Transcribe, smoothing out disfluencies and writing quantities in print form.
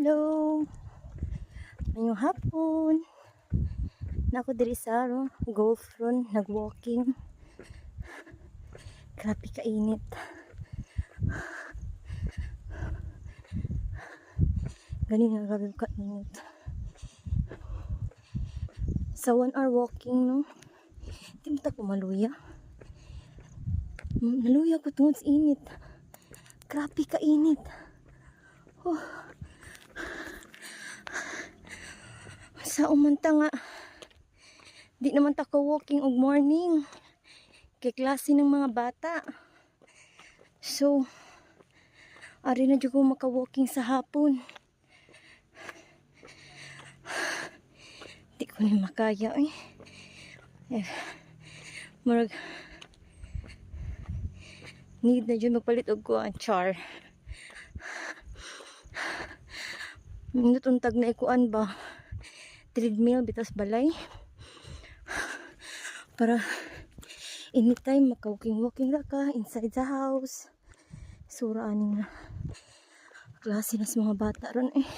Hello! Ngayong hapon, nako diri sa golf run, nag-walking. Grabe kainit. Gani nga grabe kainit. Sa 1 hour walking, no? Hindi mo ta pumaluya. Naluya ko tungod sa init. Grabe kainit. Oh. Sa umanta nga, di naman ta ko walking og morning. Kay klase ng mga bata. So, ari na dyan ko maka-walking sa hapon. Di ko na makaya eh. Marag need na dyan magpalit og ko ang char. Minutuntag na ikuan ba? Treadmill bitas balay. Para anytime maka-walking ra ka inside the house. Sura aning klase na sa mga bata ron eh.